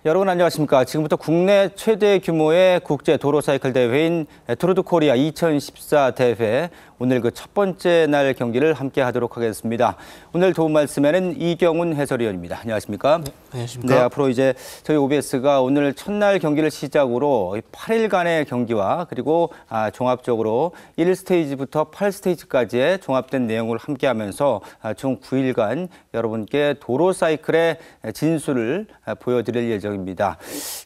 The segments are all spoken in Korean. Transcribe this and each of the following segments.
여러분 안녕하십니까. 지금부터 국내 최대 규모의 국제 도로 사이클 대회인 투르 드 코리아 2014 대회, 오늘 그 첫 번째 날 경기를 함께 하도록 하겠습니다. 오늘 도움 말씀에는 이경훈 해설위원입니다. 안녕하십니까? 네, 안녕하십니까? 네, 앞으로 이제 저희 OBS가 오늘 첫날 경기를 시작으로 8일간의 경기와 그리고 종합적으로 1스테이지부터 8스테이지까지의 종합된 내용을 함께 하면서 총 9일간 여러분께 도로 사이클의 진수를 보여드릴 예정입니다.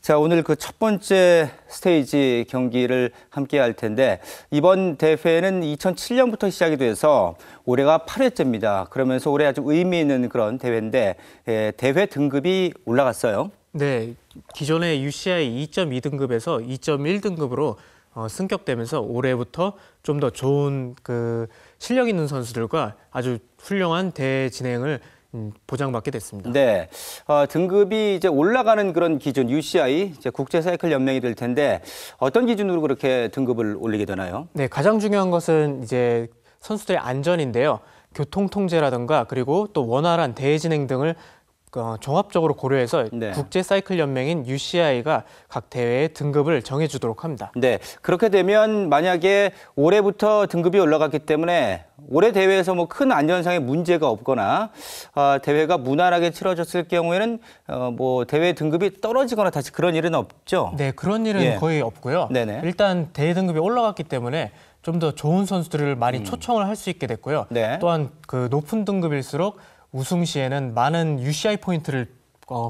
자, 오늘 그 첫 번째 스테이지 경기를 함께 할 텐데, 이번 대회는 2007년부터 시작이 돼서 올해가 8회째입니다. 그러면서 올해 아주 의미 있는 그런 대회인데, 대회 등급이 올라갔어요. 네, 기존의 UCI 2.2등급에서 2.1등급으로 승격되면서 올해부터 좀 더 좋은 실력 있는 선수들과 아주 훌륭한 대회 진행을 보장받게 됐습니다. 네, 등급이 이제 올라가는 그런 기준, UCI, 이제 국제 사이클 연맹이 될 텐데, 어떤 기준으로 그렇게 등급을 올리게 되나요? 네, 가장 중요한 것은 이제 선수들의 안전인데요. 교통 통제라든가 그리고 또 원활한 대회 진행 등을 종합적으로 고려해서 네. 국제 사이클 연맹인 UCI가 각 대회의 등급을 정해주도록 합니다. 네, 그렇게 되면 만약에 올해부터 등급이 올라갔기 때문에 올해 대회에서 뭐 큰 안전상의 문제가 없거나 대회가 무난하게 치러졌을 경우에는 뭐 대회 등급이 떨어지거나 다시 그런 일은 없죠? 네, 그런 일은 거의 없고요. 네네. 일단 대회 등급이 올라갔기 때문에 좀 더 좋은 선수들을 많이 초청을 할 수 있게 됐고요. 네. 또한 그 높은 등급일수록 우승 시에는 많은 UCI 포인트를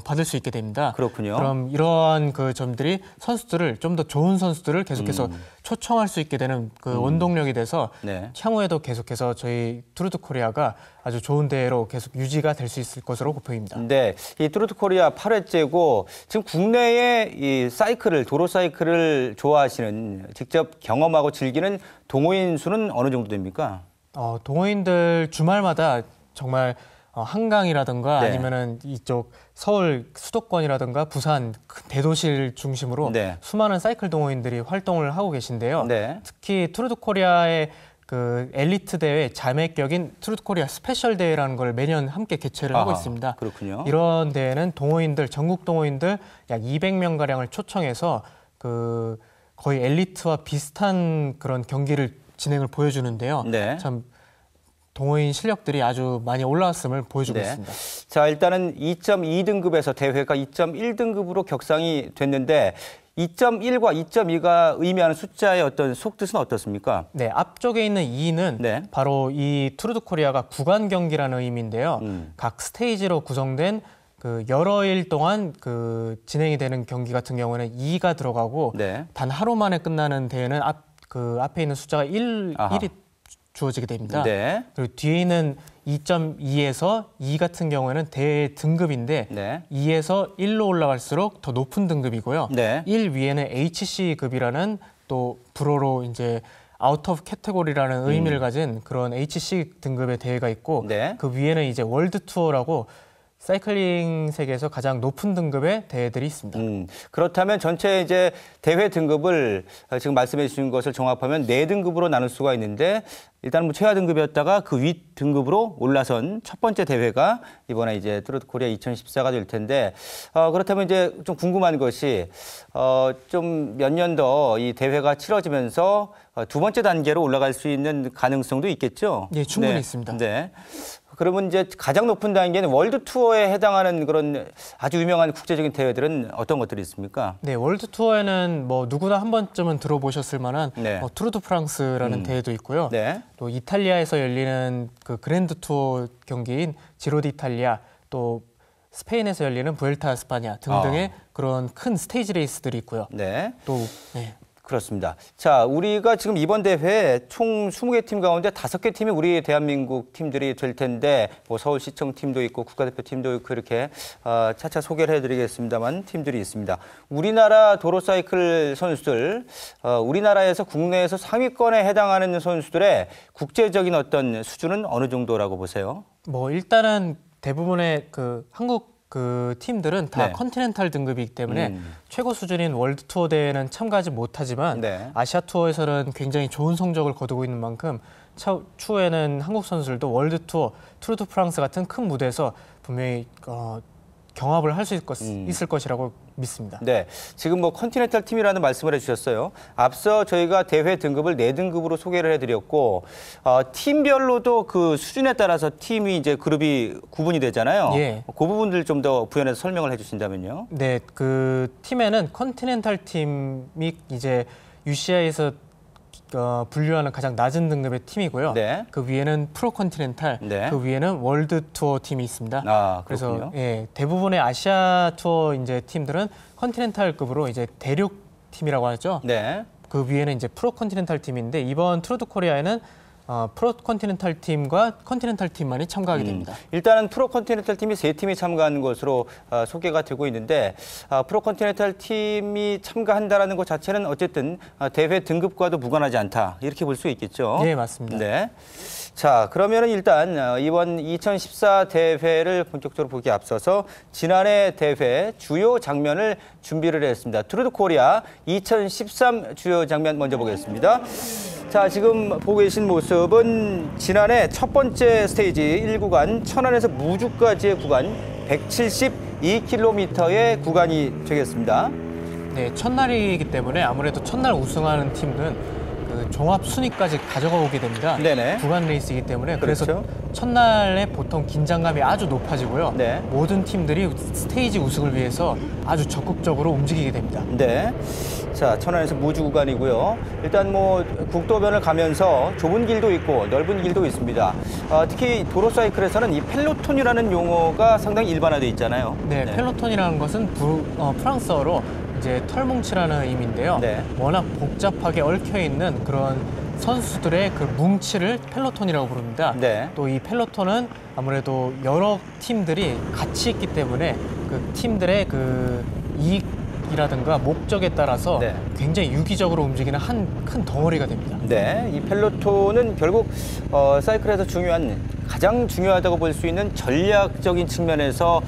받을 수 있게 됩니다. 그렇군요. 그럼 이러한 그 점들이 선수들을 좀 더 좋은 선수들을 계속해서 초청할 수 있게 되는 그 원동력이 돼서 네. 향후에도 계속해서 저희 투르 드 코리아가 아주 좋은 대회로 계속 유지가 될 수 있을 것으로 보입니다. 네, 이 투르 드 코리아 8회째고 지금 국내에 이 사이클을, 도로 사이클을 좋아하시는, 직접 경험하고 즐기는 동호인 수는 어느 정도 됩니까? 동호인들 주말마다 정말 한강이라든가 네. 아니면은 이쪽 서울 수도권이라든가 부산 대도시를 중심으로 네. 수많은 사이클 동호인들이 활동을 하고 계신데요. 네. 특히 투르 드 코리아의 그 엘리트 대회 자매격인 투르 드 코리아 스페셜 대회라는 걸 매년 함께 개최를 하고 있습니다. 그렇군요. 이런 대회는 동호인들, 전국 동호인들 약 200명 가량을 초청해서 그 거의 엘리트와 비슷한 그런 경기를 진행을 보여주는데요. 네. 참 동호인 실력들이 아주 많이 올라왔음을 보여주고 있습니다. 자, 일단은 2.2등급에서 대회가 2.1등급으로 격상이 됐는데 2.1과 2.2가 의미하는 숫자의 어떤 속뜻은 어떻습니까? 네, 앞쪽에 있는 2는 네. 바로 이 투르 드 코리아가 구간 경기라는 의미인데요. 각 스테이지로 구성된 그 여러 일 동안 그 진행이 되는 경기 같은 경우는 2가 들어가고 네. 단 하루 만에 끝나는 대회는 앞에 있는 숫자가 1이 주어지게 됩니다. 네. 그리고 뒤에 있는 2.2에서 2 같은 경우에는 대회 등급인데 네. 2에서 1로 올라갈수록 더 높은 등급이고요. 네. 1 위에는 HC급이라는 또 불어로 이제 아웃 오브 캐테고리라는 의미를 가진 그런 HC 등급의 대회가 있고 네. 그 위에는 이제 월드 투어라고 사이클링 세계에서 가장 높은 등급의 대회들이 있습니다. 그렇다면 전체 이제 대회 등급을 지금 말씀해 주신 것을 종합하면 4등급으로 나눌 수가 있는데, 일단 뭐 최하 등급이었다가 그 위 등급으로 올라선 첫 번째 대회가 이번에 이제 투르 드 코리아 2014가 될 텐데, 그렇다면 이제 좀 궁금한 것이 좀 몇 년 더 이 대회가 치러지면서 두 번째 단계로 올라갈 수 있는 가능성도 있겠죠? 네, 충분히 있습니다. 네. 그러면 이제 가장 높은 단계는 월드 투어에 해당하는 그런 아주 유명한 국제적인 대회들은 어떤 것들이 있습니까? 네, 월드 투어에는 뭐 누구나 한 번쯤은 들어보셨을 만한 투르 드 프랑스라는 대회도 있고요. 네. 또 이탈리아에서 열리는 그 그랜드 투어 경기인 지로 디탈리아, 또 스페인에서 열리는 부엘타 스파냐 등등의 그런 큰 스테이지 레이스들이 있고요. 네. 또 네. 그렇습니다. 자, 우리가 지금 이번 대회 총 20개 팀 가운데 5개 팀이 우리 대한민국 팀들이 될 텐데, 뭐 서울시청 팀도 있고 국가대표 팀도 있고 이렇게 차차 소개를 해드리겠습니다만 팀들이 있습니다. 우리나라 도로사이클 선수들, 우리나라에서 국내에서 상위권에 해당하는 선수들의 국제적인 어떤 수준은 어느 정도라고 보세요? 뭐 일단은 대부분의 그 한국 그 팀들은 다 컨티넨탈 등급이기 때문에 최고 수준인 월드 투어 대회는 참가하지 못하지만 아시아 투어에서는 굉장히 좋은 성적을 거두고 있는 만큼 추후에는 한국 선수들도 월드 투어, 투르 드 프랑스 같은 큰 무대에서 분명히 경합을 할 수 있을 것이라고 믿습니다. 네, 지금 뭐 컨티넨탈 팀이라는 말씀을 해주셨어요. 앞서 저희가 대회 등급을 4등급으로 소개를 해드렸고 팀별로도 그 수준에 따라서 팀이 이제 그룹이 구분이 되잖아요. 예. 그 부분들 좀 더 부연해서 설명을 해주신다면요. 네, 그 팀에는 컨티넨탈 팀이 이제 UCI에서 분류하는 가장 낮은 등급의 팀이고요. 네. 그 위에는 프로 컨티넨탈, 네. 그 위에는 월드 투어 팀이 있습니다. 아, 그래서 그렇군요. 예, 대부분의 아시아 투어 이제 팀들은 컨티넨탈급으로 이제 대륙 팀이라고 하죠. 네. 그 위에는 이제 프로 컨티넨탈 팀인데 이번 투르 드 코리아에는 프로 컨티넨탈 팀과 컨티넨탈 팀만이 참가하게 됩니다. 일단은 프로 컨티넨탈 팀이 3팀이 참가하는 것으로 소개가 되고 있는데 프로 컨티넨탈 팀이 참가한다라는 것 자체는 어쨌든 대회 등급과도 무관하지 않다 이렇게 볼 수 있겠죠. 네, 맞습니다. 네. 자, 그러면은 일단 이번 2014 대회를 본격적으로 보기 앞서서 지난해 대회 주요 장면을 준비를 했습니다. 투르 드 코리아 2013 주요 장면 먼저 보겠습니다. 자, 지금 보고 계신 모습은 지난해 첫 번째 스테이지 1구간 천안에서 무주까지의 구간 172km의 구간이 되겠습니다. 네, 첫날이기 때문에 아무래도 첫날 우승하는 팀은 그 종합 순위까지 가져가오게 됩니다. 네네. 구간 레이스이기 때문에 그래서 그렇죠. 첫날에 보통 긴장감이 아주 높아지고요. 네. 모든 팀들이 스테이지 우승을 위해서 아주 적극적으로 움직이게 됩니다. 네. 자, 천안에서 무주 구간이고요. 일단 뭐 국도변을 가면서 좁은 길도 있고 넓은 길도 있습니다. 특히 도로 사이클에서는 이 펠로톤이라는 용어가 상당히 일반화되어 있잖아요. 네, 펠로톤이라는 것은 프랑스어로 이제 털뭉치라는 의미인데요. 네. 워낙 복잡하게 얽혀 있는 그런 선수들의 그 뭉치를 펠로톤이라고 부릅니다. 네. 또 이 펠로톤은 아무래도 여러 팀들이 같이 있기 때문에 그 팀들의 그 이익이라든가 목적에 따라서 네. 굉장히 유기적으로 움직이는 한 큰 덩어리가 됩니다. 네, 이 펠로톤은 결국 사이클에서 가장 중요하다고 볼 수 있는 전략적인 측면에서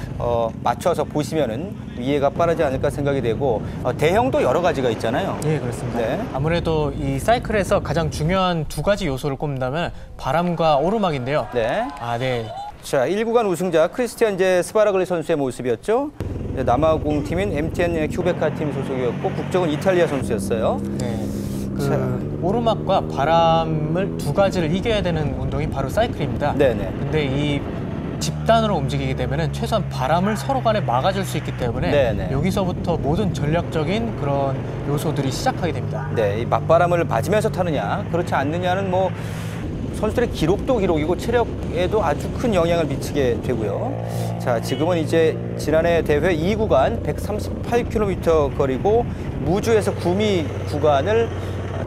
맞춰서 보시면은 이해가 빠르지 않을까 생각이 되고 대형도 여러 가지가 있잖아요. 네, 그렇습니다. 네. 아무래도 이 사이클에서 가장 중요한 두 가지 요소를 꼽는다면 바람과 오르막인데요. 네. 네. 자, 1구간 우승자 크리스티안 제 스바라글리 선수의 모습이었죠. 남아공 팀인 MTN 큐베카 팀 소속이었고 국적은 이탈리아 선수였어요. 네. 그 오르막과 바람을 두 가지를 이겨야 되는 운동이 바로 사이클입니다. 네네. 근데 이 집단으로 움직이게 되면은 최소한 바람을 서로 간에 막아줄 수 있기 때문에 네네. 여기서부터 모든 전략적인 그런 요소들이 시작하게 됩니다. 네, 이 맞바람을 맞으면서 타느냐, 그렇지 않느냐는 뭐 선수들의 기록도 기록이고 체력에도 아주 큰 영향을 미치게 되고요. 자, 지금은 이제 지난해 대회 2구간 138km 거리고 무주에서 구미 구간을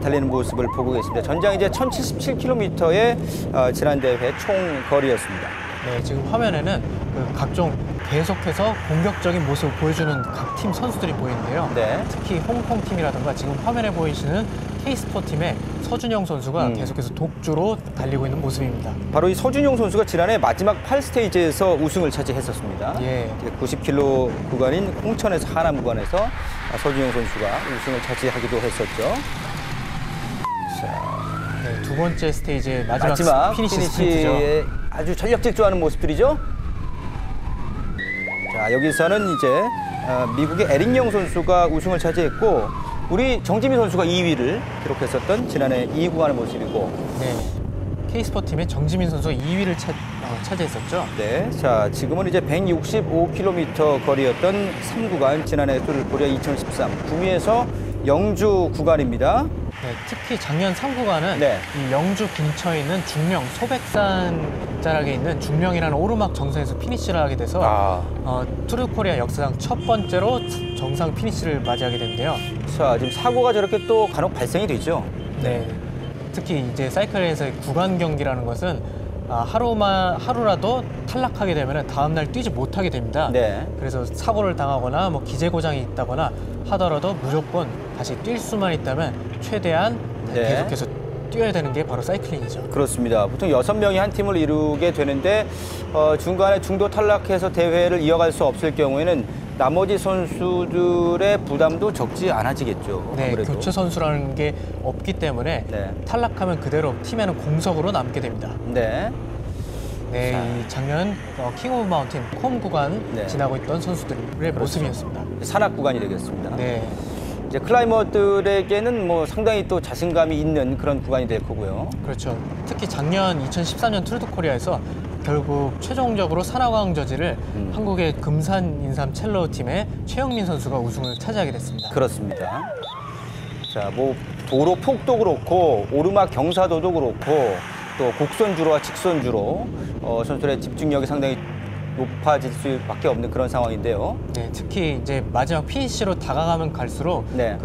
달리는 모습을 보고 계십니다. 전장 이제 1077km의 지난 대회 총 거리였습니다. 네, 지금 화면에는 그 각종 계속해서 공격적인 모습을 보여주는 각 팀 선수들이 보이는데요. 네. 특히 홍콩 팀이라든가 지금 화면에 보이시는 K스포 팀의 서준영 선수가 계속해서 독주로 달리고 있는 모습입니다. 바로 이 서준용 선수가 지난해 마지막 8스테이지에서 우승을 차지했었습니다. 예. 90km 구간인 홍천에서 하남 구간에서 서준용 선수가 우승을 차지하기도 했었죠. 네, 두 번째 스테이지의 마지막 피니시 피니시에 스프린트죠. 아주 전력 질주하는 모습들이죠. 자, 여기서는 이제 미국의 에릭영 선수가 우승을 차지했고 우리 정지민 선수가 2위를 기록했었던 지난해 2구간의 모습이고. 네, K스포 팀의 정지민 선수가 2위를 차지했었죠. 네, 자, 지금은 이제 165km 거리였던 3구간 지난해 투르 코리아 2013 구미에서 영주 구간입니다. 네, 특히 작년 3구간은 네. 이 영주 근처에 있는 중령, 소백산 자락에 있는 중령이라는 오르막 정상에서 피니시를 하게 돼서 투르 코리아 역사상 첫 번째로 정상 피니시를 맞이하게 됐는데요. 자, 지금 사고가 저렇게 또 간혹 발생이 되죠. 네, 특히 이제 사이클에서의 구간 경기라는 것은 하루라도 탈락하게 되면 다음 날 뛰지 못하게 됩니다. 네. 그래서 사고를 당하거나 뭐 기재 고장이 있다거나 하더라도 무조건 다시 뛸 수만 있다면 최대한 네. 계속해서 뛰어야 되는 게 바로 사이클링이죠. 그렇습니다. 보통 6명이 한 팀을 이루게 되는데 중간에 중도 탈락해서 대회를 이어갈 수 없을 경우에는 나머지 선수들의 부담도 적지 않아지겠죠. 네, 아무래도. 교체 선수라는 게 없기 때문에 네. 탈락하면 그대로 팀에는 공석으로 남게 됩니다. 네. 네, 이 작년 킹 오브 마운틴 콤 구간 네. 지나고 있던 선수들의 모습이었습니다. 산악 구간이 되겠습니다. 네. 이제 클라이머들에게는 뭐 상당히 또 자신감이 있는 그런 구간이 될 거고요. 그렇죠. 특히 작년 2013년 투르 드 코리아에서 결국 최종적으로 산악왕 저지를 한국의 금산 인삼 첼로 팀의 최영민 선수가 우승을 차지하게 됐습니다. 그렇습니다. 자, 뭐 도로 폭도 그렇고 오르막 경사도도 그렇고 또 곡선주로와 직선주로 선수들의 집중력이 상당히 높아질 수밖에 없는 그런 상황인데요. 네, 특히 이제 마지막 피니시로 다가가면 갈수록 네.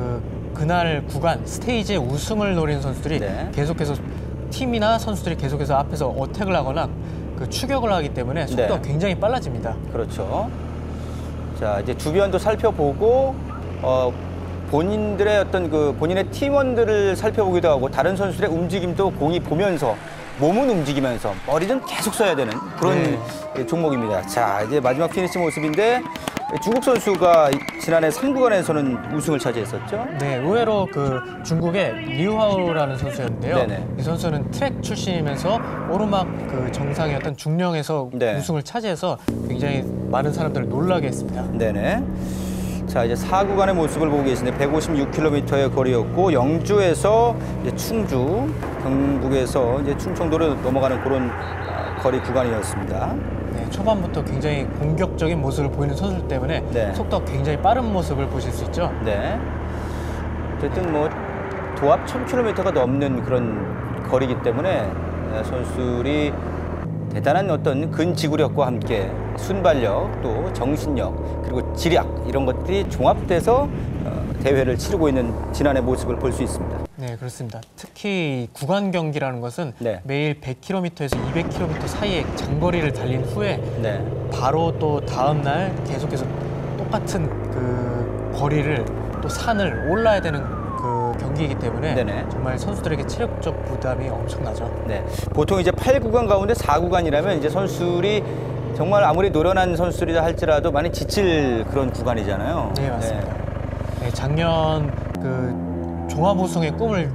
그날 구간 스테이지의 우승을 노리는 선수들이 네. 계속해서 팀이나 선수들이 계속해서 앞에서 어택을 하거나 추격을 하기 때문에 속도가 네. 굉장히 빨라집니다. 그렇죠. 자, 이제 주변도 살펴보고 본인들의 어떤 본인의 팀원들을 살펴보기도 하고 다른 선수들의 움직임도 공이 보면서 몸은 움직이면서 머리는 계속 써야 되는 그런 종목입니다. 자, 이제 마지막 피니시 모습인데 중국 선수가 지난해 3구간에서는 우승을 차지했었죠. 네, 의외로 중국의 리우하오라는 선수였는데요. 네네. 이 선수는 트랙 출신이면서 오르막 정상이었던 중령에서 네. 우승을 차지해서 굉장히 많은 사람들을 놀라게 했습니다. 네네. 자, 이제 4구간의 모습을 보고 계신데 156km의 거리였고 영주에서 이제 충주, 경북에서 이제 충청도로 넘어가는 그런 거리 구간이었습니다. 네, 초반부터 굉장히 공격적인 모습을 보이는 선수 때문에 네. 속도가 굉장히 빠른 모습을 보실 수 있죠. 네. 어쨌든 뭐 도합 1000km가 넘는 그런 거리이기 때문에 선수들이 대단한 어떤 근지구력과 함께 순발력, 또 정신력, 그리고 지략 이런 것들이 종합돼서 대회를 치르고 있는 지난해 모습을 볼 수 있습니다. 네, 그렇습니다. 특히 구간 경기라는 것은 네. 매일 100km에서 200km 사이의 장거리를 달린 후에 네. 바로 또 다음 날 계속해서 똑같은 거리를 또 산을 올라야 되는 경기이기 때문에 네네. 정말 선수들에게 체력적 부담이 엄청나죠. 네. 보통 이제 8구간 가운데 4구간이라면 이제 선수들이 정말 아무리 노련한 선수들이라 할지라도 많이 지칠 그런 구간이잖아요. 네, 맞습니다. 네, 작년 종합 우승의 꿈을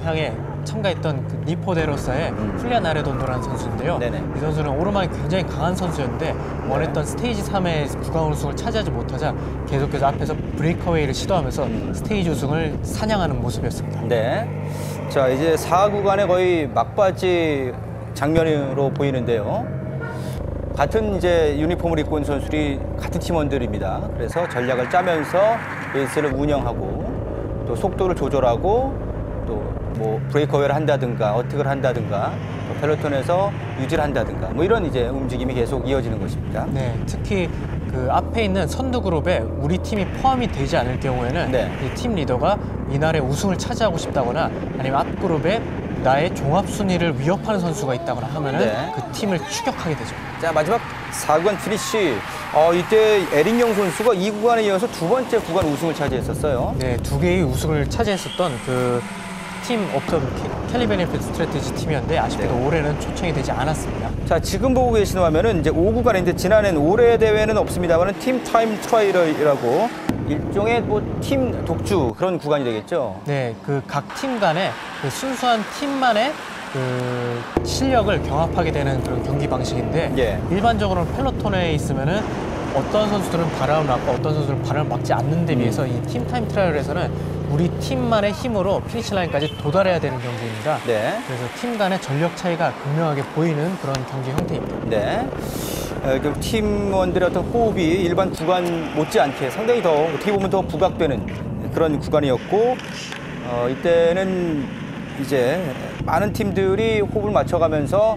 향해 참가했던 니포데로사의 훌리안 아레돈도라는 선수인데요. 네네. 이 선수는 오르막이 굉장히 강한 선수였는데 원했던 스테이지 3의 구간 우승을 차지하지 못하자 계속해서 앞에서 브레이크어웨이를 시도하면서 스테이지 우승을 사냥하는 모습이었습니다. 네. 자, 이제 4구간의 거의 막바지 장면으로 보이는데요. 같은 이제 유니폼을 입고 온 선수들이 같은 팀원들입니다. 그래서 전략을 짜면서 레이스를 운영하고 또 속도를 조절하고 또 뭐 브레이크어웨이를 한다든가 어택을 한다든가 또 펠로톤에서 유지를 한다든가 뭐 이런 이제 움직임이 계속 이어지는 것입니다. 네, 특히 앞에 있는 선두 그룹에 우리 팀이 포함이 되지 않을 경우에는 네. 이 팀 리더가 이날의 우승을 차지하고 싶다거나 아니면 앞 그룹에 나의 종합 순위를 위협하는 선수가 있다거나 하면은 네. 그 팀을 추격하게 되죠. 자, 마지막 4구간 피니시. 이때 에릭영 선수가 2구간에 이어서 두 번째 구간 우승을 차지했었어요. 네, 두 개의 우승을 차지했었던 팀 업턴 캘리 베네핏 스트래티지 팀이었는데 아쉽게도 네. 올해는 초청이 되지 않았습니다. 자, 지금 보고 계시는 화면은 이제 5구간인데 지난해는 올해 대회는 없습니다만 팀 타임 트라이얼이라고 일종의 뭐 팀 독주 그런 구간이 되겠죠. 네, 각 팀 간의 순수한 팀만의 실력을 경합하게 되는 그런 경기 방식인데 예. 일반적으로는 펠로톤에 있으면은 어떤 선수들은 바람을 막고 어떤 선수들은 바람을 막지 않는 데 비해서 이 팀 타임 트라이얼에서는 우리 팀만의 힘으로 피니시 라인까지 도달해야 되는 경기입니다. 네. 그래서 팀 간의 전력 차이가 극명하게 보이는 그런 경기 형태입니다. 네. 그럼 팀원들의 어떤 호흡이 일반 구간 못지않게 상당히 더 어떻게 보면 더 부각되는 그런 구간이었고 이때는 이제 많은 팀들이 호흡을 맞춰가면서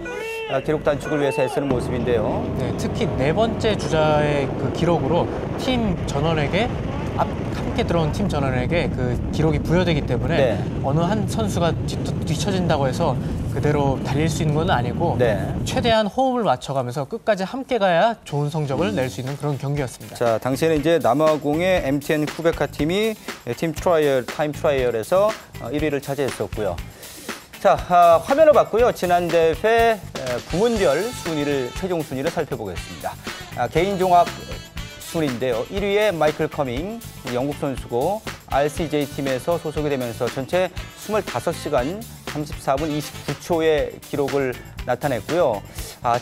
기록 단축을 위해서 애쓰는 모습인데요. 네, 특히 네 번째 주자의 기록으로 팀 전원에게 함께 들어온 팀 전원에게 기록이 부여되기 때문에 네. 어느 한 선수가 뒤처진다고 해서 그대로 달릴 수 있는 건 아니고 네. 최대한 호흡을 맞춰가면서 끝까지 함께 가야 좋은 성적을 낼 수 있는 그런 경기였습니다. 자, 당시에는 이제 남아공의 MTN 쿠베카 팀이 팀 트라이얼, 타임 트라이얼에서 1위를 차지했었고요. 자, 화면을 봤고요. 지난 대회 부문별 순위를 최종 순위를 살펴보겠습니다. 개인 종합 순위인데요. 1위에 마이클 커밍, 영국 선수고 RCJ 팀에서 소속이 되면서 전체 25시간 34분 29초의 기록을 나타냈고요.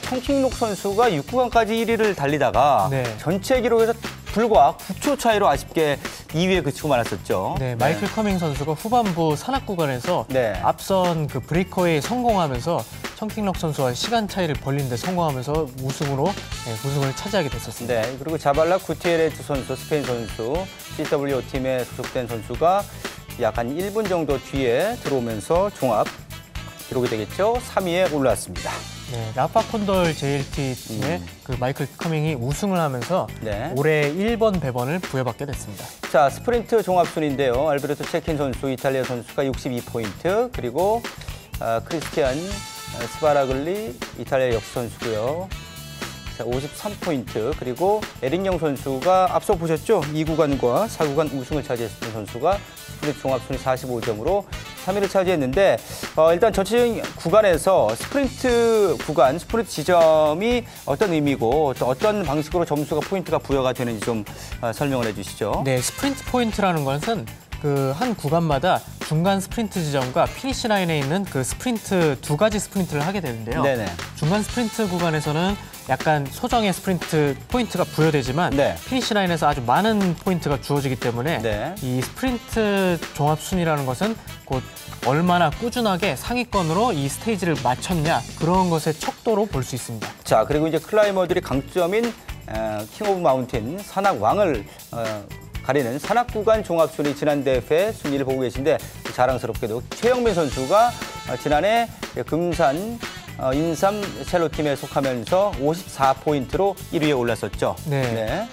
청킹록 선수가 6구간까지 1위를 달리다가 네. 전체 기록에서 불과 9초 차이로 아쉽게 2위에 그치고 말았었죠. 네, 마이클 커밍 선수가 후반부 산악 구간에서 네. 앞선 그 브레이커웨이 성공하면서 청킹록 선수와 시간 차이를 벌린 데 성공하면서 우승을 차지하게 됐었습니다. 네, 그리고 자발라 구티에레즈 선수, 스페인 선수, CWO 팀에 소속된 선수가 약 한 1분 정도 뒤에 들어오면서 종합 기록이 되겠죠. 3위에 올랐습니다. 네, 라파 콘돌 JLT 팀의 그 마이클 커밍이 우승을 하면서 네. 올해 1번 배번을 부여받게 됐습니다. 자, 스프린트 종합순인데요. 알베르토 체킨 선수, 이탈리아 선수가 62포인트, 그리고 크리스티안 스바라글리, 이탈리아 역시 선수고요. 자, 53포인트, 그리고 에릭영 선수가 앞서 보셨죠? 2구간과 4구간 우승을 차지했던 선수가 스프린트 종합순위 45점으로 3위를 차지했는데 일단 전체적인 구간에서 스프린트 구간, 스프린트 지점이 어떤 의미고 또 어떤 방식으로 점수가 포인트가 부여가 되는지 좀 설명을 해주시죠. 네, 스프린트 포인트라는 것은 그 한 구간마다 중간 스프린트 지점과 피니시 라인에 있는 그 스프린트 두 가지 스프린트를 하게 되는데요. 네네. 중간 스프린트 구간에서는 약간 소정의 스프린트 포인트가 부여되지만 네. 피니시 라인에서 아주 많은 포인트가 주어지기 때문에 네. 이 스프린트 종합 순위라는 것은 곧 얼마나 꾸준하게 상위권으로 이 스테이지를 마쳤냐 그런 것의 척도로 볼 수 있습니다. 자, 그리고 이제 클라이머들이 강점인 킹 오브 마운틴 산악 왕을 가리는 산악 구간 종합 순위 지난 대회 순위를 보고 계신데 자랑스럽게도 최영민 선수가 지난해 금산 인삼 첼로팀에 속하면서 54포인트로 1위에 올랐었죠. 네.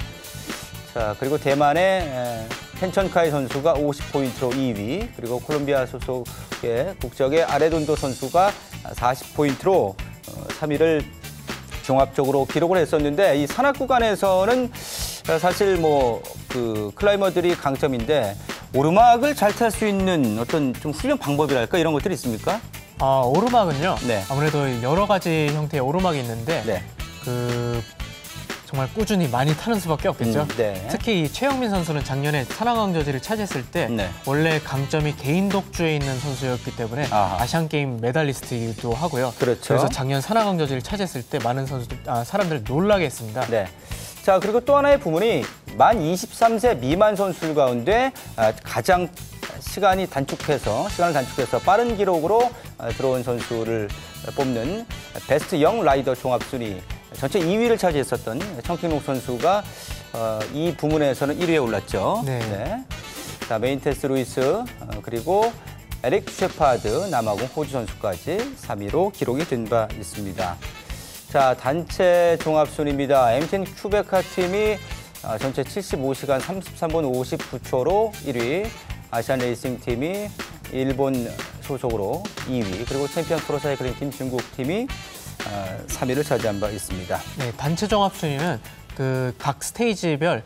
자, 그리고 대만의 펜천카이 선수가 50포인트로 2위, 그리고 콜롬비아 소속의 국적의 아레돈도 선수가 40포인트로 3위를 종합적으로 기록을 했었는데 이 산악 구간에서는 사실 그 클라이머들이 강점인데 오르막을 잘 탈 수 있는 어떤 좀 훈련 방법이랄까 이런 것들이 있습니까? 오르막은요. 네. 아무래도 여러 가지 형태의 오르막이 있는데 네. 그 정말 꾸준히 많이 타는 수밖에 없겠죠. 네. 특히 이 최영민 선수는 작년에 산악왕저지를 차지했을 때 네. 원래 강점이 개인 독주에 있는 선수였기 때문에 아시안 게임 메달리스트이기도 하고요. 그렇죠. 그래서 작년 산악왕저지를 차지했을 때 많은 사람들 놀라게 했습니다. 네. 자, 그리고 또 하나의 부문이 만 23세 미만 선수들 가운데 가장 시간을 단축해서 빠른 기록으로 들어온 선수를 뽑는 베스트 영 라이더 종합순위 전체 2위를 차지했었던 청킹록 선수가 이 부문에서는 1위에 올랐죠. 네. 네. 자, 메인테스 루이스 그리고 에릭 셰파드 남아공 호주 선수까지 3위로 기록이 된 바 있습니다. 자, 단체 종합순위입니다. MTN 큐베카 팀이 전체 75시간 33분 59초로 1위, 아시안 레이싱 팀이 일본 소속으로 2위, 그리고 챔피언 프로사이클링 팀 중국 팀이 3위를 차지한 바 있습니다. 네, 단체 종합 순위는 그 각 스테이지별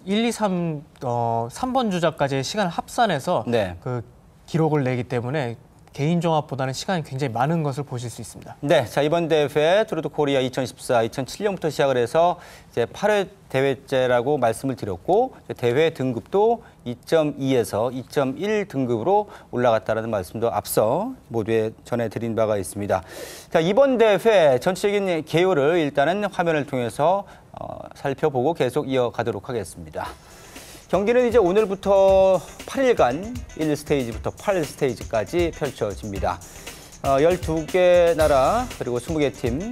1, 2, 3, 3번 주자까지의 시간을 합산해서 네. 그 기록을 내기 때문에 개인 종합보다는 시간이 굉장히 많은 것을 보실 수 있습니다. 네, 자, 이번 대회 트루드 코리아 2014, 2007년부터 시작을 해서 이제 8회 대회째라고 말씀을 드렸고 대회 등급도 2.2에서 2.1 등급으로 올라갔다는 말씀도 앞서 모두에 전해드린 바가 있습니다. 자, 이번 대회 전체적인 개요를 일단은 화면을 통해서 살펴보고 계속 이어가도록 하겠습니다. 경기는 이제 오늘부터 8일간 1스테이지부터 8스테이지까지 펼쳐집니다. 12개 나라 그리고 20개 팀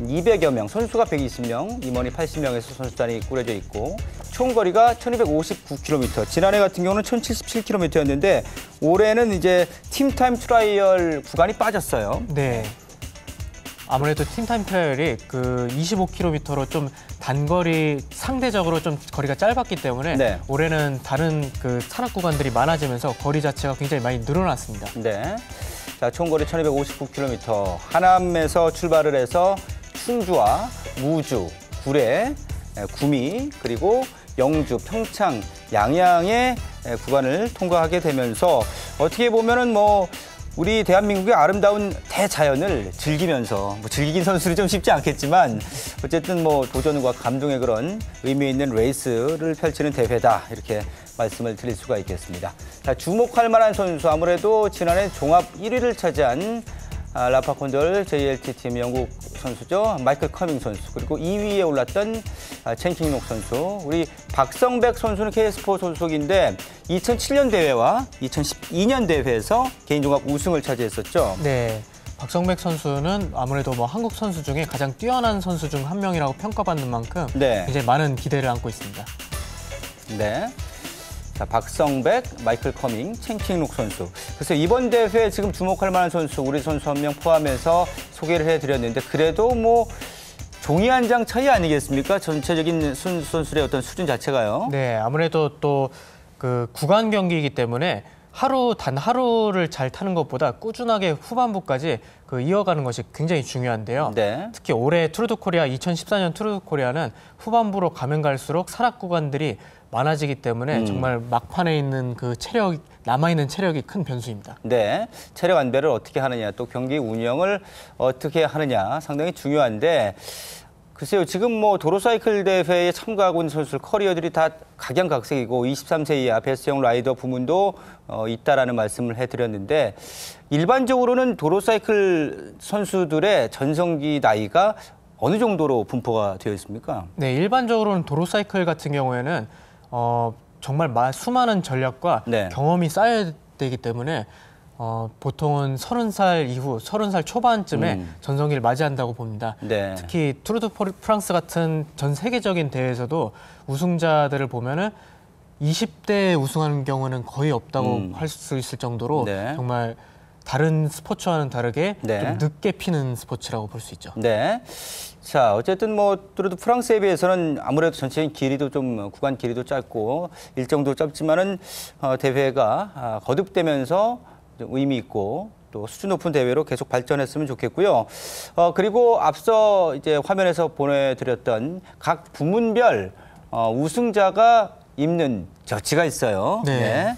200여 명, 선수가 120명, 임원이 80명에서 선수단이 꾸려져 있고 총 거리가 1259km, 지난해 같은 경우는 1077km였는데 올해는 이제 팀타임 트라이얼 구간이 빠졌어요. 네. 아무래도 팀타임 트라이얼이 그 25km로 좀 단거리 상대적으로 좀 거리가 짧았기 때문에 네. 올해는 다른 그 산악 구간들이 많아지면서 거리 자체가 굉장히 많이 늘어났습니다. 네. 자, 총 거리 1259km. 하남에서 출발을 해서 충주와 무주, 구례, 구미, 그리고 영주, 평창, 양양의 구간을 통과하게 되면서 어떻게 보면은 우리 대한민국의 아름다운 대자연을 즐기면서 즐기긴 선수들이 좀 쉽지 않겠지만 어쨌든 도전과 감동의 그런 의미 있는 레이스를 펼치는 대회다 이렇게 말씀을 드릴 수가 있겠습니다. 자, 주목할 만한 선수 아무래도 지난해 종합 1위를 차지한 라파콘돌 JLT 팀 영국 선수죠. 마이클 커밍 선수. 그리고 2위에 올랐던 첸킹록 선수. 우리 박성백 선수는 KS포 소속인데 2007년 대회와 2012년 대회에서 개인 종합 우승을 차지했었죠. 네. 박성백 선수는 아무래도 뭐 한국 선수 중에 가장 뛰어난 선수 중 한 명이라고 평가받는 만큼 네. 굉장히 많은 기대를 안고 있습니다. 네. 자, 박성백, 마이클 커밍, 첸킹룩 선수. 그래서 이번 대회에 지금 주목할 만한 선수, 우리 선수 한 명 포함해서 소개를 해드렸는데 그래도 뭐 종이 한 장 차이 아니겠습니까? 전체적인 선수들의 어떤 수준 자체가요. 네, 아무래도 또 그 구간 경기이기 때문에 단 하루를 잘 타는 것보다 꾸준하게 후반부까지 이어가는 것이 굉장히 중요한데요. 네. 특히 올해 투르 드 코리아 2014년 투르 드 코리아는 후반부로 가면 갈수록 산악 구간들이 많아지기 때문에 정말 막판에 있는 남아있는 체력이 큰 변수입니다. 네, 체력 안배를 어떻게 하느냐, 또 경기 운영을 어떻게 하느냐 상당히 중요한데 글쎄요, 지금 뭐 도로사이클 대회에 참가하고 있는 선수들 커리어들이 다 각양각색이고 23세 이하 베스트형 라이더 부문도 있다라는 말씀을 해드렸는데 일반적으로는 도로사이클 선수들의 전성기 나이가 어느 정도로 분포가 되어 있습니까? 네, 일반적으로는 도로사이클 같은 경우에는 정말 수많은 전략과 네. 경험이 쌓여야 되기 때문에 보통은 30살 이후, 30살 초반쯤에 전성기를 맞이한다고 봅니다. 네. 특히 투르 드 프랑스 같은 전 세계적인 대회에서도 우승자들을 보면은 20대에 우승하는 경우는 거의 없다고 할 수 있을 정도로 네. 정말 다른 스포츠와는 다르게 네. 좀 늦게 피는 스포츠라고 볼 수 있죠. 네. 자, 어쨌든 뭐 투르 드 프랑스에 비해서는 아무래도 전체적인 길이도 좀 구간 길이도 짧고 일정도 짧지만은 대회가 거듭되면서 좀 의미 있고 또 수준 높은 대회로 계속 발전했으면 좋겠고요. 그리고 앞서 이제 화면에서 보내드렸던 각 부문별 우승자가 입는 저지가 있어요. 네. 네.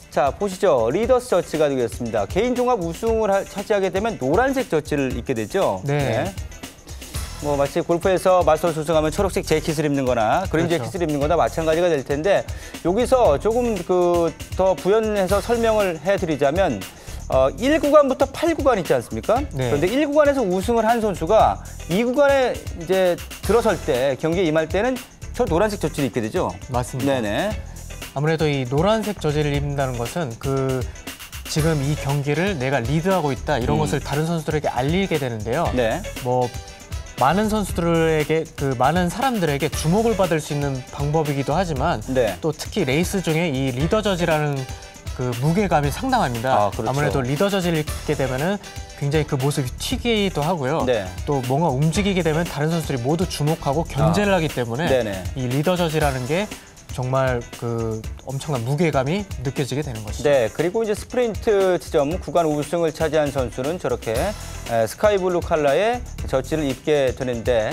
자, 보시죠. 리더스 저지가 되겠습니다. 개인 종합 우승을 차지하게 되면 노란색 저지를 입게 되죠. 네. 뭐 마치 골프에서 마스터스 우승하면 초록색 재킷을 입는 거나 그린 그렇죠. 재킷을 입는 거나 마찬가지가 될 텐데 여기서 조금 더 부연해서 설명을 해드리자면 1구간부터 8구간 있지 않습니까? 네. 그런데 1구간에서 우승을 한 선수가 2구간에 이제 들어설 때 경기에 임할 때는 저 노란색 저지를 입게 되죠. 맞습니다. 네네. 아무래도 이 노란색 저지를 입는다는 것은 지금 이 경기를 내가 리드하고 있다 이런 것을 다른 선수들에게 알리게 되는데요. 네. 뭐 많은 선수들에게 많은 사람들에게 주목을 받을 수 있는 방법이기도 하지만 네. 또 특히 레이스 중에 이 리더 저지라는 무게감이 상당합니다. 아, 그렇죠. 아무래도 리더 저지를 입게 되면은 굉장히 그 모습이 튀기도 하고요. 네. 또 뭔가 움직이게 되면 다른 선수들이 모두 주목하고 견제를 하기 때문에 네네. 이 리더 저지라는 게 정말 엄청난 무게감이 느껴지게 되는 것이죠. 네, 그리고 이제 스프린트 지점 구간 우승을 차지한 선수는 저렇게 스카이블루 컬러의 저지를 입게 되는데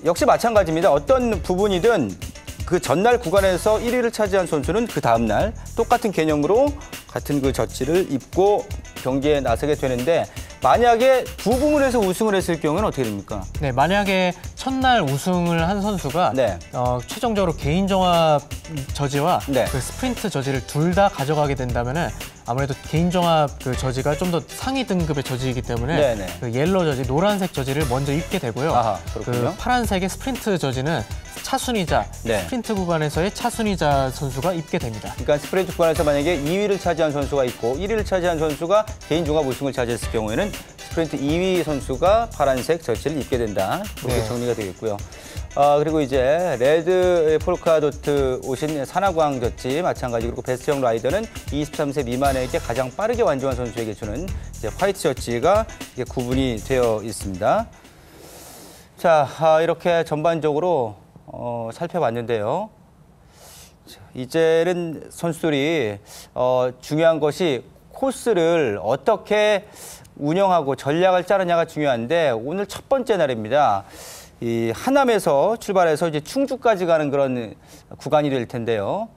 역시 마찬가지입니다. 어떤 부분이든 그 전날 구간에서 1위를 차지한 선수는 그 다음날 똑같은 개념으로 같은 그 저지를 입고 경기에 나서게 되는데 만약에 두 부문에서 우승을 했을 경우는 어떻게 됩니까? 네, 만약에 첫날 우승을 한 선수가 네. 최종적으로 개인 종합 저지와 네. 스프린트 저지를 둘 다 가져가게 된다면은 아무래도 개인 종합 저지가 좀 더 상위 등급의 저지이기 때문에 네네. 옐로우 저지, 노란색 저지를 먼저 입게 되고요. 아하, 그렇군요. 파란색의 스프린트 저지는 차순위자, 네. 스프린트 구간에서의 차순위자 선수가 입게 됩니다. 그러니까 스프린트 구간에서 만약에 2위를 차지한 선수가 있고 1위를 차지한 선수가 개인 종합 우승을 차지했을 경우에는 스프린트 2위 선수가 파란색 저지를 입게 된다. 그렇게 네. 정리가 되겠고요. 그리고 이제 레드 폴카도트 오신 산화광 저지 마찬가지 그리고 베스트형 라이더는 23세 미만에게 가장 빠르게 완주한 선수에게 주는 이제 화이트 저지가 이게 구분이 되어 있습니다. 자, 이렇게 전반적으로 살펴봤는데요. 이제는 선수들이 중요한 것이 코스를 어떻게 운영하고 전략을 짜느냐가 중요한데 오늘 첫 번째 날입니다. 이 하남에서 출발해서 이제 충주까지 가는 그런 구간이 될 텐데요.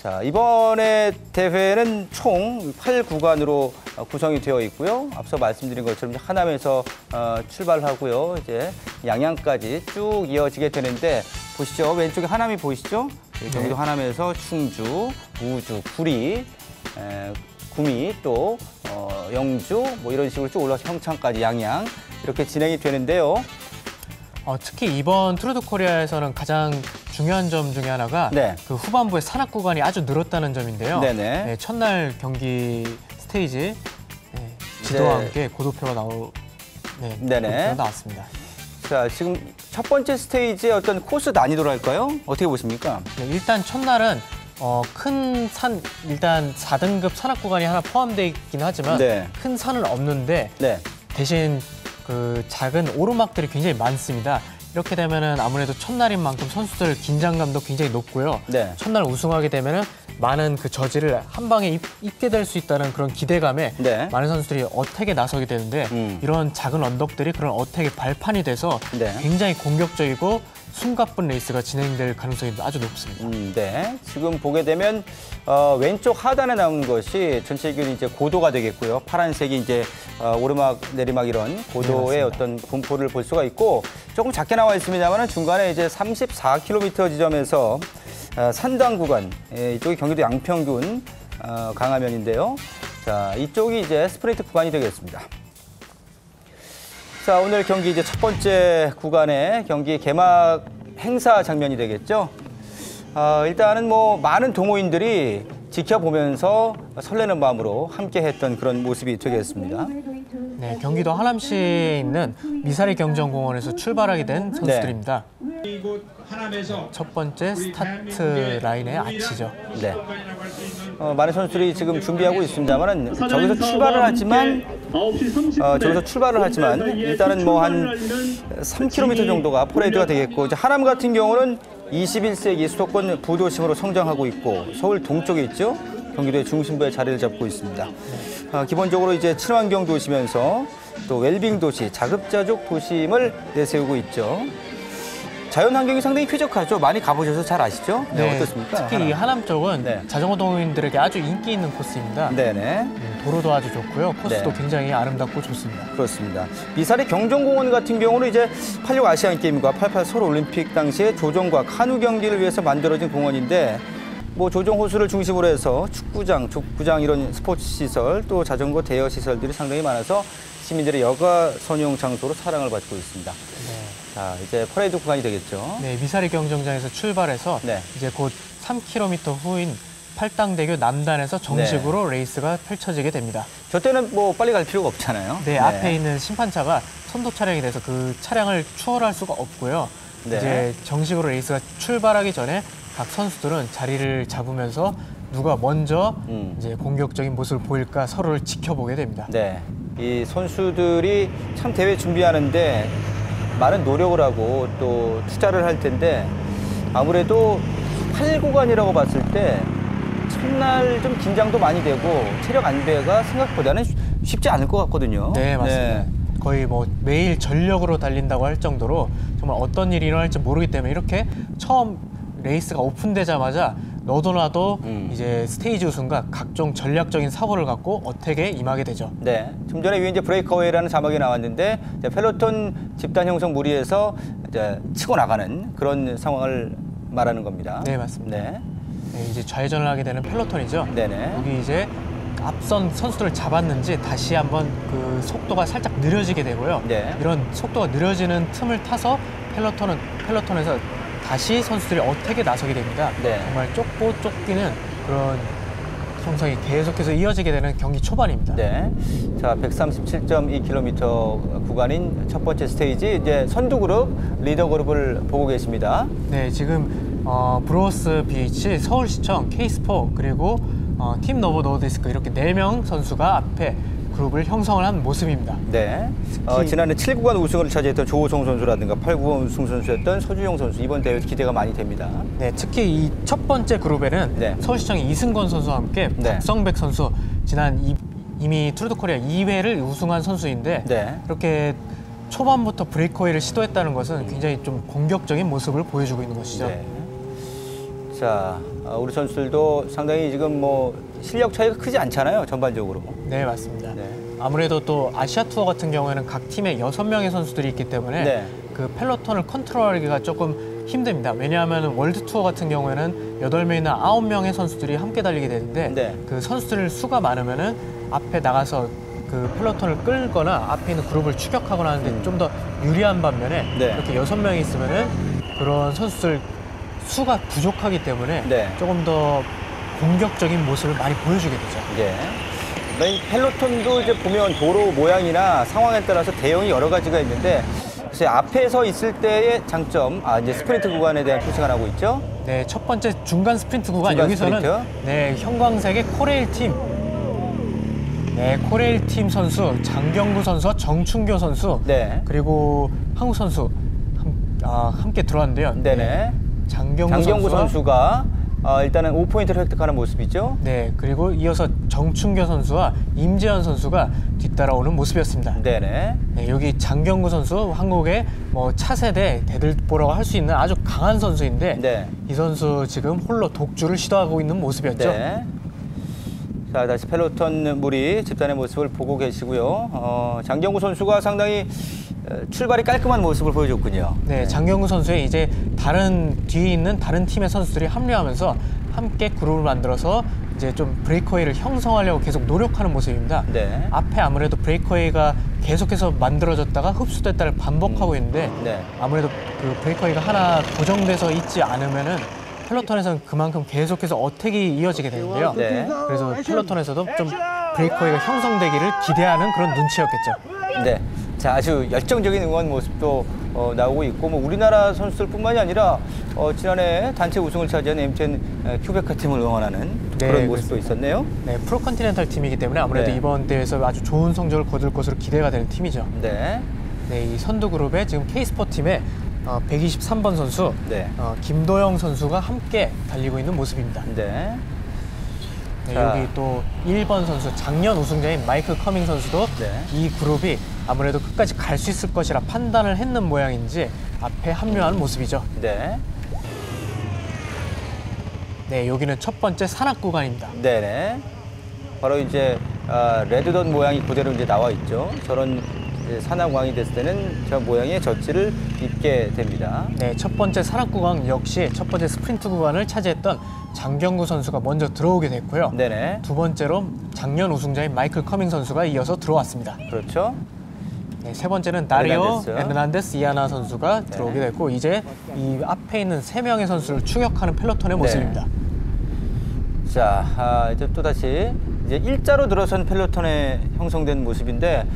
자, 이번에 대회는 총 8구간으로 구성이 되어 있고요. 앞서 말씀드린 것처럼 하남에서 출발하고요. 이제 양양까지 쭉 이어지게 되는데 보시죠. 왼쪽에 하남이 보이시죠? 경기도 하남에서 충주, 우주, 구리, 구미 또 영주 뭐 이런 식으로 쭉 올라서 평창까지 양양 이렇게 진행이 되는데요. 특히 이번 투르 드 코리아에서는 가장 중요한 점 중에 하나가 네. 그 후반부에 산악 구간이 아주 늘었다는 점인데요. 네네. 네, 첫날 경기 스테이지 지도와 함께 고도표가 고도표가 나왔습니다. 자, 지금 첫 번째 스테이지의 어떤 코스 난이도랄까요? 어떻게 보십니까? 네, 일단 첫날은 큰 산, 일단 4등급 산악 구간이 하나 포함되어 있긴 하지만 네. 큰 산은 없는데 네. 대신 그 작은 오르막들이 굉장히 많습니다. 이렇게 되면은 아무래도 첫날인 만큼 선수들 긴장감도 굉장히 높고요. 네. 첫날 우승하게 되면은 많은 그 저지를 한 방에 입게 될 수 있다는 그런 기대감에 네. 많은 선수들이 어택에 나서게 되는데 이런 작은 언덕들이 그런 어택의 발판이 돼서 네. 굉장히 공격적이고 숨가쁜 레이스가 진행될 가능성이 아주 높습니다. 네. 지금 보게 되면 왼쪽 하단에 나온 것이 전체 기준이 이제 고도가 되겠고요. 파란색이 이제 오르막, 내리막 이런 고도의 어떤 분포를 볼 수가 있고 조금 작게 나와 있습니다만 중간에 이제 34km 지점에서 산당 구간, 이쪽이 경기도 양평군 강화면인데요. 자, 이쪽이 이제 스프린트 구간이 되겠습니다. 자, 오늘 경기 이제 첫 번째 구간의 경기 개막 행사 장면이 되겠죠. 일단은 뭐 많은 동호인들이 지켜보면서 설레는 마음으로 함께했던 그런 모습이 되겠습니다. 네, 경기도 하남시에 있는 미사리 경정공원에서 출발하게 된 선수들입니다. 첫 번째 스타트 라인의 아치죠. 네. 많은 선수들이 지금 준비하고 있습니다만은 저기서 출발을 하지만 일단은 뭐 한 3km 정도가 퍼레이드가 되겠고 이제 하남 같은 경우는 21세기 수도권 부도심으로 성장하고 있고 서울 동쪽에 있죠. 경기도의 중심부에 자리를 잡고 있습니다. 기본적으로 이제 친환경 도시면서 또 웰빙 도시, 자급자족 도심을 내세우고 있죠. 자연 환경이 상당히 쾌적하죠. 많이 가보셔서 잘 아시죠? 네, 어떻습니까? 특히 이 하남 쪽은 네. 자전거 동호인들에게 아주 인기 있는 코스입니다. 네네. 도로도 아주 좋고요. 코스도 네. 굉장히 아름답고 좋습니다. 그렇습니다. 미사리 경정공원 같은 경우는 이제 86 아시안게임과 88 서울올림픽 당시에 조정과 카누 경기를 위해서 만들어진 공원인데 뭐 조정 호수를 중심으로 해서 축구장, 족구장 이런 스포츠 시설 또 자전거 대여 시설들이 상당히 많아서 시민들의 여가 선용 장소로 사랑을 받고 있습니다. 네. 자, 이제 퍼레이드 구간이 되겠죠. 네, 미사리 경정장에서 출발해서 네. 이제 곧 3km 후인 팔당대교 남단에서 정식으로 레이스가 펼쳐지게 됩니다. 저 때는 뭐 빨리 갈 필요가 없잖아요. 네, 앞에 있는 심판차가 선도 차량이 돼서 그 차량을 추월할 수가 없고요. 네. 이제 정식으로 레이스가 출발하기 전에 각 선수들은 자리를 잡으면서 누가 먼저 이제 공격적인 모습을 보일까 서로를 지켜보게 됩니다. 네, 이 선수들이 참 대회 준비하는데 많은 노력을 하고 또 투자를 할 텐데 아무래도 8구간이라고 봤을 때 첫날 좀 긴장도 많이 되고 체력 안배가 생각보다는 쉽지 않을 것 같거든요. 네, 맞습니다. 네. 거의 뭐 매일 전력으로 달린다고 할 정도로 정말 어떤 일이 일어날지 모르기 때문에 이렇게 처음 레이스가 오픈되자마자 너도 나도 이제 스테이지 우승과 각종 전략적인 사고를 갖고 어택에 임하게 되죠. 네, 좀 전에 위에 이제 브레이크어웨이라는 자막이 나왔는데 이제 펠로톤 집단 형성 무리에서 이제 치고 나가는 그런 상황을 말하는 겁니다. 네, 맞습니다. 네, 네, 이제 좌회전을 하게 되는 펠로톤이죠. 네네. 여기 이제 앞선 선수들을 잡았는지 다시 한번 그 속도가 살짝 느려지게 되고요. 네. 이런 속도가 느려지는 틈을 타서 펠로톤에서 다시 선수들이 어택에 나서게 됩니다. 네. 정말 쫓고 쫓기는 그런 형성이 계속해서 이어지게 되는 경기 초반입니다. 네. 자, 137.2km 구간인 첫 번째 스테이지 이제 선두 그룹, 리더 그룹을 보고 계십니다. 네, 지금 브로스 BH, 서울시청, K스포 그리고 팀 노보 노디스크 이렇게 4명 선수가 앞에 그룹을 형성을 한 모습입니다. 네. 지난해 7구간 우승을 차지했던 조호성 선수라든가 8구간 우승 선수였던 서주용 선수 이번 대회 기대가 많이 됩니다. 네, 특히 이 첫 번째 그룹에는 네. 서울시청의 이승건 선수와 함께 네. 박성백 선수 이미 투르 드 코리아 2회를 우승한 선수인데 네. 이렇게 초반부터 브레이크웨이를 시도했다는 것은 굉장히 좀 공격적인 모습을 보여주고 있는 것이죠. 네. 자, 우리 선수들도 상당히 지금 뭐 실력 차이가 크지 않잖아요, 전반적으로. 네, 맞습니다. 네. 아무래도 또 아시아 투어 같은 경우에는 각 팀에 6명의 선수들이 있기 때문에 네. 그 펠로톤을 컨트롤하기가 조금 힘듭니다. 왜냐하면 월드 투어 같은 경우에는 8명이나 9명의 선수들이 함께 달리게 되는데 네. 그 선수들 수가 많으면은 앞에 나가서 그 펠로톤을 끌거나 앞에 있는 그룹을 추격하거나 하는데 좀 더 유리한 반면에 네. 이렇게 6명이 있으면은 그런 선수들 수가 부족하기 때문에 네. 조금 더 공격적인 모습을 많이 보여주게 되죠. 네. 이 펠로톤도 이제 보면 도로 모양이나 상황에 따라서 대형이 여러 가지가 있는데 글쎄 앞에서 있을 때의 장점, 이제 스프린트 구간에 대한 표시가 나오고 있죠. 네, 첫 번째 중간 스프린트 구간 중간 여기서는 스프린트. 네, 형광색의 코레일 팀. 네, 코레일 팀 선수 장경구 선수와 정춘교 선수 네. 그리고 한국 선수 함께 들어왔는데요. 네네. 장경구 선수가 일단은 5포인트를 획득하는 모습이죠. 네, 그리고 이어서 정춘교 선수와 임재현 선수가 뒤따라오는 모습이었습니다. 네네. 네, 여기 장경구 선수 한국의 뭐 차세대 대들보라고 할 수 있는 아주 강한 선수인데 네. 이 선수 지금 홀로 독주를 시도하고 있는 모습이었죠. 네. 자, 다시 펠로톤 무리 집단의 모습을 보고 계시고요. 장경구 선수가 상당히 출발이 깔끔한 모습을 보여줬군요. 네, 장경구 선수의 이제 뒤에 있는 다른 팀의 선수들이 합류하면서 함께 그룹을 만들어서 이제 좀 브레이크웨이를 형성하려고 계속 노력하는 모습입니다. 네. 앞에 아무래도 브레이크웨이가 계속해서 만들어졌다가 흡수됐다를 반복하고 있는데 네. 아무래도 그 브레이크웨이가 하나 고정돼서 있지 않으면은 펠로톤에서는 그만큼 계속해서 어택이 이어지게 되는데요. 네. 그래서 펠로톤에서도 좀 브레이크웨이가 형성되기를 기대하는 그런 눈치였겠죠. 네. 자, 아주 열정적인 응원 모습도 나오고 있고, 뭐 우리나라 선수들뿐만이 아니라 지난해 단체 우승을 차지한 MTN 큐베카 팀을 응원하는 네, 그런 모습도 있었네요. 네, 프로컨티넨탈 팀이기 때문에 아무래도 네. 이번 대회에서 아주 좋은 성적을 거둘 것으로 기대가 되는 팀이죠. 네. 네, 이 선두 그룹에 지금 K스포 팀의 123번 선수 네. 김도영 선수가 함께 달리고 있는 모습입니다. 네. 네, 자. 여기 또 1번 선수 작년 우승자인 마이클 커밍 선수도 네. 이 그룹이 아무래도 끝까지 갈 수 있을 것이라 판단을 했는 모양인지 앞에 합류하는 모습이죠. 네. 네, 여기는 첫 번째 산악 구간입니다. 네네. 바로 이제 레드던 모양이 그대로 이제 나와 있죠. 저런 이제 산악왕이 됐을 때는 저 모양의 젖질을 입게 됩니다. 네, 첫 번째 산악 구간 역시 첫 번째 스프린트 구간을 차지했던 장경구 선수가 먼저 들어오게 됐고요. 네네. 두 번째로 작년 우승자인 마이클 커밍 선수가 이어서 들어왔습니다. 그렇죠. 네, 세 번째는 다리오 에르난데스. 에르난데스 이아나 선수가 들어오게 됐고 이제 이 앞에 있는 3명의 선수를 추격하는 펠로톤의 모습입니다. 자, 이제 또 다시 이제 일자로 들어선 펠로톤에 형성된 모습인데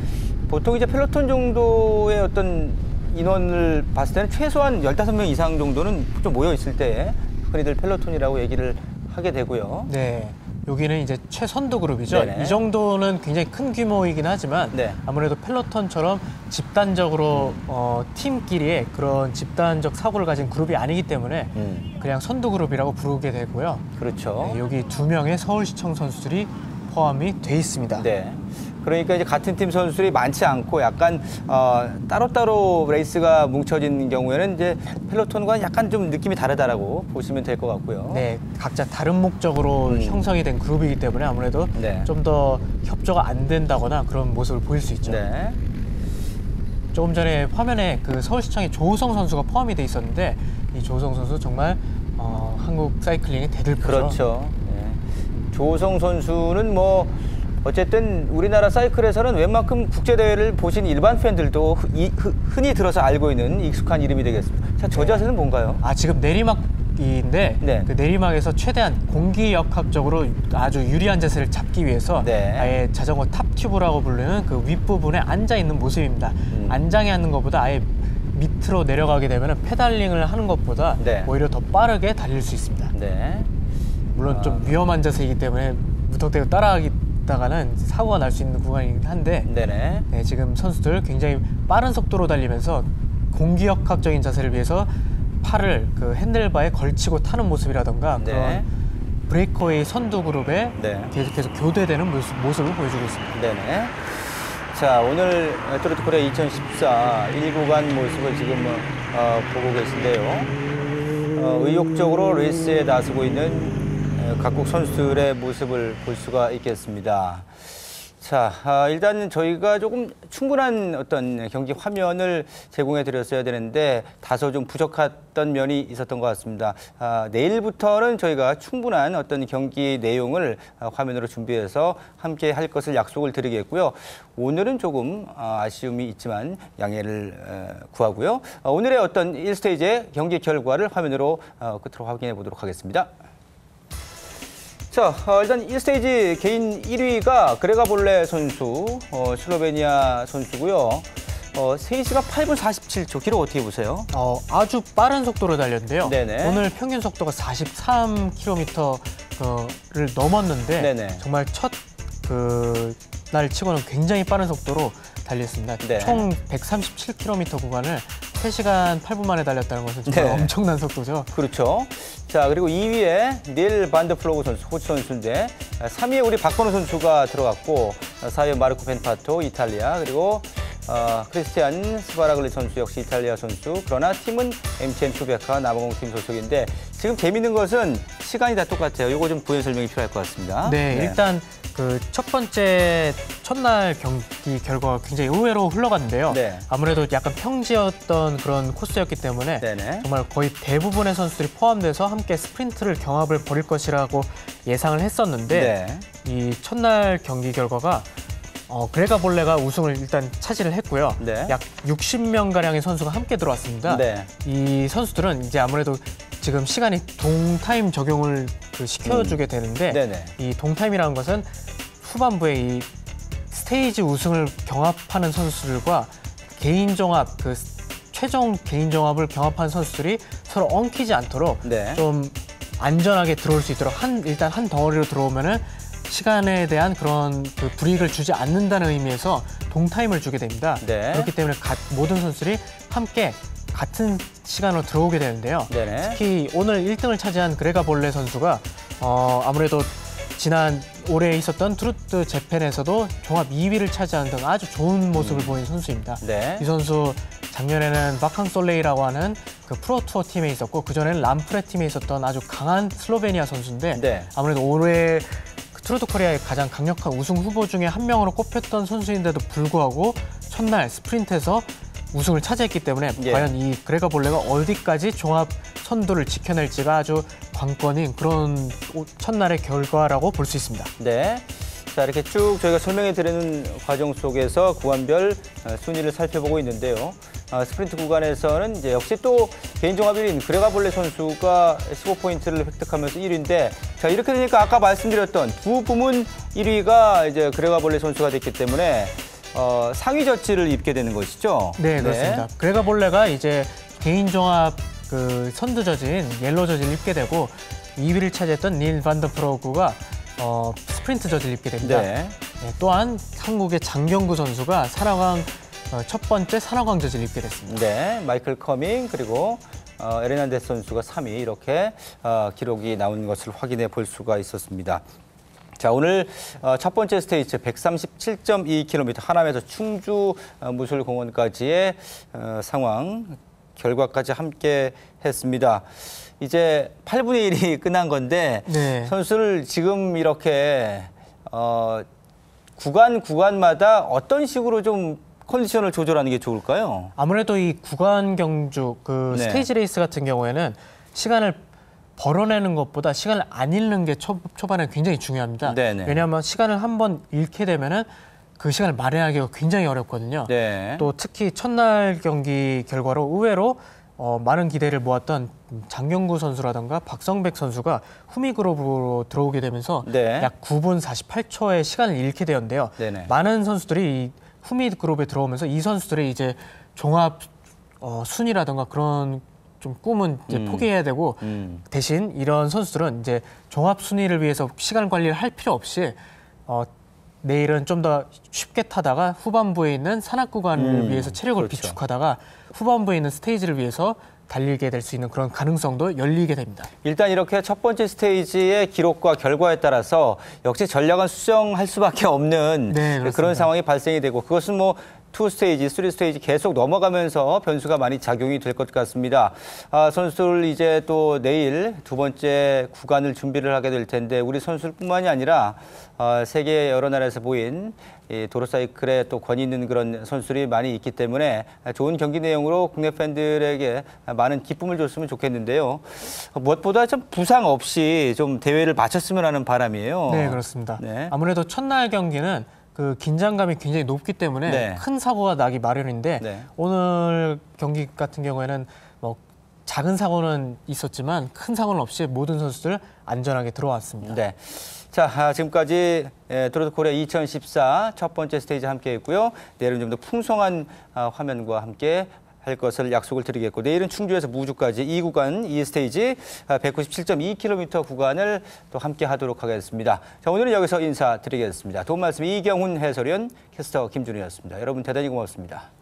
보통 이제 펠로톤 정도의 어떤 인원을 봤을 때는 최소한 15명 이상 정도는 좀 모여 있을 때 흔히들 펠로톤이라고 얘기를 하게 되고요. 네, 여기는 이제 최선두 그룹이죠. 네네. 이 정도는 굉장히 큰 규모이긴 하지만 네. 아무래도 펠로톤처럼 집단적으로 팀끼리의 그런 집단적 사고를 가진 그룹이 아니기 때문에 그냥 선두 그룹이라고 부르게 되고요. 그렇죠. 네, 여기 2명의 서울시청 선수들이 포함이 돼 있습니다. 네. 그러니까 이제 같은 팀 선수들이 많지 않고 약간 따로따로 레이스가 뭉쳐진 경우에는 이제 펠로톤과 약간 좀 느낌이 다르다라고 보시면 될 것 같고요. 네, 각자 다른 목적으로 형성이 된 그룹이기 때문에 아무래도 네. 좀 더 협조가 안 된다거나 그런 모습을 보일 수 있죠. 네. 조금 전에 화면에 그 서울시청의 조우성 선수가 포함이 돼 있었는데 이 조우성 선수 정말 한국 사이클링의 대들보죠. 그렇죠. 네. 조성 선수는 뭐 어쨌든 우리나라 사이클에서는 웬만큼 국제대회를 보신 일반 팬들도 흔히 들어서 알고 있는 익숙한 이름이 되겠습니다. 자, 저 자세는 뭔가요? 지금 내리막인데 네. 그 내리막에서 최대한 공기역학적으로 아주 유리한 자세를 잡기 위해서 네. 아예 자전거 탑 튜브라고 부르는 그 윗부분에 앉아 있는 모습입니다. 안장에 앉는 것보다 아예 밑으로 내려가게 되면 페달링을 하는 것보다 네. 오히려 더 빠르게 달릴 수 있습니다. 네. 물론 좀 위험한 자세이기 때문에 무턱대고 따라가다가는 사고가 날 수 있는 구간이긴 한데 네네. 네, 지금 선수들 굉장히 빠른 속도로 달리면서 공기역학적인 자세를 위해서 팔을 그 핸들바에 걸치고 타는 모습이라던가 네. 그런 브레이커웨이 선두 그룹에 네. 계속해서 교대되는 모습을 보여주고 있습니다. 네네. 자, 오늘 트로트 코리아 2014 1구간 모습을 지금 보고 계신데요. 의욕적으로 레이스에 나서고 있는 각국 선수들의 모습을 볼 수가 있겠습니다. 자, 일단 저희가 조금 충분한 어떤 경기 화면을 제공해 드렸어야 되는데 다소 좀 부족했던 면이 있었던 것 같습니다. 내일부터는 저희가 충분한 어떤 경기 내용을 화면으로 준비해서 함께 할 것을 약속을 드리겠고요. 오늘은 조금 아쉬움이 있지만 양해를 구하고요. 오늘의 어떤 1스테이지의 경기 결과를 화면으로 끝으로 확인해 보도록 하겠습니다. 자, 일단 1스테이지 개인 1위가 그레가볼레 선수, 슬로베니아 선수고요. 3시가 8분 47초. 기록 어떻게 보세요? 아주 빠른 속도로 달렸는데요. 네네. 오늘 평균 속도가 43km를 넘었는데 네네. 정말 첫 날 치고는 굉장히 빠른 속도로 달렸습니다. 네. 총 137km 구간을 3시간 8분 만에 달렸다는 것은 정말 네. 엄청난 속도죠. 그렇죠. 자, 그리고 2위에 닐 반더플로그 선수, 호주 선수인데 3위에 우리 박건우 선수가 들어갔고 4위에 마르코 벤파토, 이탈리아, 그리고 크리스티안 스바라글리 선수 역시 이탈리아 선수. 그러나 팀은 MTN 투베카 남아공팀 소속인데 지금 재밌는 것은 시간이 다 똑같아요. 이거 좀 부연 설명이 필요할 것 같습니다. 네, 일단 첫 번째 첫날 경기 결과가 굉장히 의외로 흘러갔는데요. 네. 아무래도 약간 평지였던 그런 코스였기 때문에 네네. 정말 거의 대부분의 선수들이 포함돼서 함께 스프린트를 경합을 벌일 것이라고 예상을 했었는데 네. 이 첫날 경기 결과가 그레가볼레가 우승을 일단 차지를 했고요. 네. 약 60명가량의 선수가 함께 들어왔습니다. 네. 이 선수들은 이제 아무래도 지금 시간이 동타임 적용을 시켜주게 되는데 네네. 이 동타임이라는 것은 후반부에 이 스테이지 우승을 경합하는 선수들과 개인 종합, 최종 개인 종합을 경합하는 선수들이 서로 엉키지 않도록 네. 좀 안전하게 들어올 수 있도록 일단 한 덩어리로 들어오면은 시간에 대한 그런 불이익을 주지 않는다는 의미에서 동타임을 주게 됩니다. 네. 그렇기 때문에 모든 선수들이 함께 같은 시간으로 들어오게 되는데요. 네네. 특히 오늘 1등을 차지한 그레가볼레 선수가 아무래도 지난 올해 있었던 트루트 재팬에서도 종합 2위를 차지하는 등 아주 좋은 모습을 보인 선수입니다. 네. 이 선수 작년에는 바캉솔레이라고 하는 프로투어 팀에 있었고 그전에는 람프레 팀에 있었던 아주 강한 슬로베니아 선수인데 네. 아무래도 올해 트루트 코리아의 가장 강력한 우승 후보 중에 한 명으로 꼽혔던 선수인데도 불구하고 첫날 스프린트에서 우승을 차지했기 때문에 예. 과연 이 그레가볼레가 어디까지 종합 선두를 지켜낼지가 아주 관건인 그런 첫날의 결과라고 볼 수 있습니다. 네. 자, 이렇게 쭉 저희가 설명해 드리는 과정 속에서 구간별 순위를 살펴보고 있는데요. 스프린트 구간에서는 이제 역시 또 개인 종합 1위인 그레가볼레 선수가 15포인트를 획득하면서 1위인데, 자, 이렇게 되니까 아까 말씀드렸던 두 부문 1위가 이제 그레가볼레 선수가 됐기 때문에 상위 져치를 입게 되는 것이죠. 네, 그렇습니다. 그레가볼레가 이제 개인 종합 선두 저지인 옐로 저지를 입게 되고 2위를 차지했던 닐 반더프로그가 스프린트 저지를 입게 됩니다. 네. 네, 또한 한국의 장경구 선수가 첫 번째 산화광 저지를 입게 됐습니다. 네, 마이클 커밍 그리고 에르난데스 선수가 3위 이렇게 기록이 나온 것을 확인해 볼 수가 있었습니다. 자, 오늘 첫 번째 스테이지 137.2km 하남에서 충주 무술공원까지의 상황 결과까지 함께 했습니다. 이제 8분의 1이 끝난 건데 네. 선수를 지금 이렇게 구간마다 어떤 식으로 좀 컨디션을 조절하는 게 좋을까요? 아무래도 이 구간 경주, 네. 스테이지 레이스 같은 경우에는 시간을 벌어내는 것보다 시간을 안 잃는 게 초반에 굉장히 중요합니다. 네네. 왜냐하면 시간을 한번 잃게 되면은 그 시간을 만회하기가 굉장히 어렵거든요. 네. 또 특히 첫날 경기 결과로 의외로 많은 기대를 모았던 장경구 선수라든가 박성백 선수가 후미 그룹으로 들어오게 되면서 네. 약 9분 48초의 시간을 잃게 되었는데요. 네네. 많은 선수들이 이 후미 그룹에 들어오면서 이 선수들의 이제 종합 순위라든가 그런 좀 꿈은 이제 포기해야 되고 대신 이런 선수들은 이제 종합 순위를 위해서 시간 관리를 할 필요 없이 내일은 좀 더 쉽게 타다가 후반부에 있는 산악 구간을 위해서 체력을 그렇죠. 비축하다가 후반부에 있는 스테이지를 위해서 달리게 될 수 있는 그런 가능성도 열리게 됩니다. 일단 이렇게 첫 번째 스테이지의 기록과 결과에 따라서 역시 전략은 수정할 수밖에 없는 네, 그렇습니다. 그런 상황이 발생이 되고 그것은 뭐 2 스테이지, 3 스테이지 계속 넘어가면서 변수가 많이 작용이 될 것 같습니다. 선수들 이제 또 내일 두 번째 구간을 준비를 하게 될 텐데 우리 선수들뿐만이 아니라 세계 여러 나라에서 보인 이 도로사이클에 또 권위 있는 그런 선수들이 많이 있기 때문에 좋은 경기 내용으로 국내 팬들에게 많은 기쁨을 줬으면 좋겠는데요. 무엇보다 좀 부상 없이 좀 대회를 마쳤으면 하는 바람이에요. 네, 그렇습니다. 네. 아무래도 첫날 경기는 그 긴장감이 굉장히 높기 때문에 네. 큰 사고가 나기 마련인데 네. 오늘 경기 같은 경우에는 뭐 작은 사고는 있었지만 큰 사고는 없이 모든 선수들 안전하게 들어왔습니다. 네. 자, 지금까지 트로트 코리아 2014 첫 번째 스테이지 함께 했고요. 내일은 좀 더 풍성한 화면과 함께 할 것을 약속을 드리겠고 내일은 충주에서 무주까지 2구간 2스테이지 197.2km 구간을 또 함께 하도록 하겠습니다. 자, 오늘은 여기서 인사드리겠습니다. 도움 말씀 이경훈 해설위원, 캐스터 김준우였습니다. 여러분 대단히 고맙습니다.